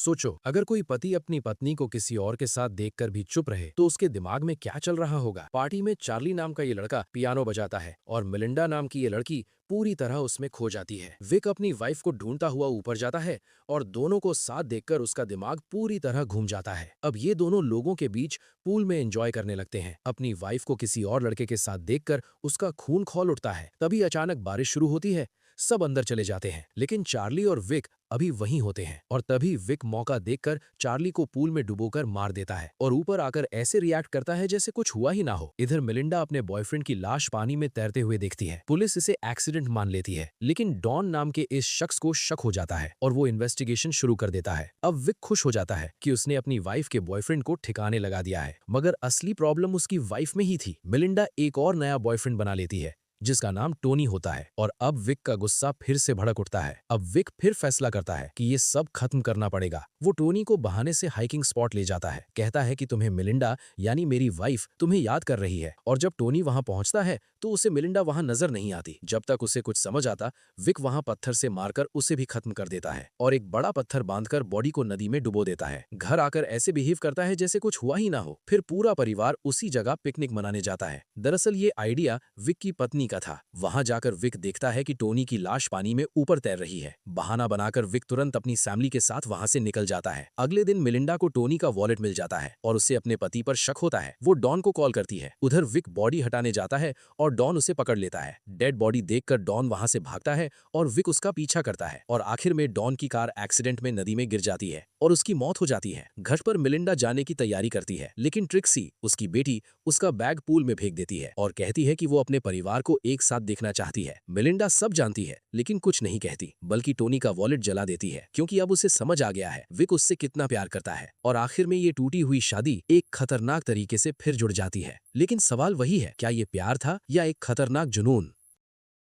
सोचो, अगर कोई पति अपनी पत्नी को किसी और के साथ देखकर भी चुप रहे तो उसके दिमाग में क्या चल रहा होगा। पार्टी में चार्ली नाम का ये लड़का पियानो बजाता है और मिलिंडा नाम की ये लड़की पूरी तरह उसमें खो जाती है। विक अपनी वाइफ को ढूंढता हुआ ऊपर जाता है और दोनों को साथ देखकर उसका दिमाग पूरी तरह घूम जाता है। अब ये दोनों लोगों के बीच पूल में एंजॉय करने लगते हैं। अपनी वाइफ को किसी और लड़के के साथ देखकर उसका खून खौल उठता है। तभी अचानक बारिश शुरू होती है। सब अंदर चले जाते हैं, लेकिन चार्ली और विक अभी वहीं होते हैं। और तभी विक मौका देखकर चार्ली को पूल में डुबोकर मार देता है और ऊपर आकर ऐसे रिएक्ट करता है जैसे कुछ हुआ ही ना हो। इधर मिलिंडा अपने बॉयफ्रेंड की लाश पानी में तैरते हुए देखती है। पुलिस इसे एक्सीडेंट मान लेती है, लेकिन डॉन नाम के इस शख्स को शक हो जाता है और वो इन्वेस्टिगेशन शुरू कर देता है। अब विक खुश हो जाता है कि उसने अपनी वाइफ के बॉयफ्रेंड को ठिकाने लगा दिया है, मगर असली प्रॉब्लम उसकी वाइफ में ही थी। मिलिंडा एक और नया बॉयफ्रेंड बना लेती है जिसका नाम टोनी होता है और अब विक का गुस्सा फिर से भड़क उठता है। अब विक फिर फैसला करता है कि ये सब खत्म करना पड़ेगा। वो टोनी को बहाने से हाइकिंग स्पॉट ले जाता है, कहता है कि तुम्हें मिलिंडा यानी मेरी वाइफ तुम्हें याद कर रही है। और जब टोनी वहां पहुंचता है तो उसे मिलिंडा वहां नजर नहीं आती। जब तक उसे कुछ समझ आता, विक वहां पत्थर से मारकर उसे भी खत्म कर देता है और एक बड़ा पत्थर बांधकर बॉडी को नदी में डुबो देता है। घर आकर ऐसे बिहेव करता है जैसे कुछ हुआ ही ना हो। फिर पूरा परिवार उसी जगह पिकनिक मनाने जाता है। दरअसल ये आइडिया विक की पत्नी का था। वहां जाकर विक देखता है कि टोनी की लाश पानी में ऊपर तैर रही है। बहाना बनाकर विक तुरंत अपनी फैमिली के साथ वहां से निकल जाता है। अगले दिन मिलिंडा को टोनी का वॉलेट मिल जाता है और उसे अपने पति पर शक होता है। वो डॉन को कॉल करती है। उधर विक बॉडी हटाने जाता है और डॉन उसे पकड़ लेता है। डेड बॉडी देखकर डॉन वहां से भागता है और विक उसका पीछा करता है और आखिर में डॉन की कार एक्सीडेंट में नदी में गिर जाती है और उसकी मौत हो जाती है। घर पर मिलिंडा जाने की तैयारी करती है, लेकिन ट्रिक्सी उसकी बेटी उसका बैग पूल में फेंक देती है और कहती है कि वो अपने परिवार को एक साथ देखना चाहती है। मिलिंडा सब जानती है लेकिन कुछ नहीं कहती, बल्कि टोनी का वॉलेट जला देती है, क्योंकि अब उसे समझ आ गया है विक उससे कितना प्यार करता है। और आखिर में ये टूटी हुई शादी एक खतरनाक तरीके से फिर जुड़ जाती है। लेकिन सवाल वही है, क्या ये प्यार था या एक खतरनाक जुनून।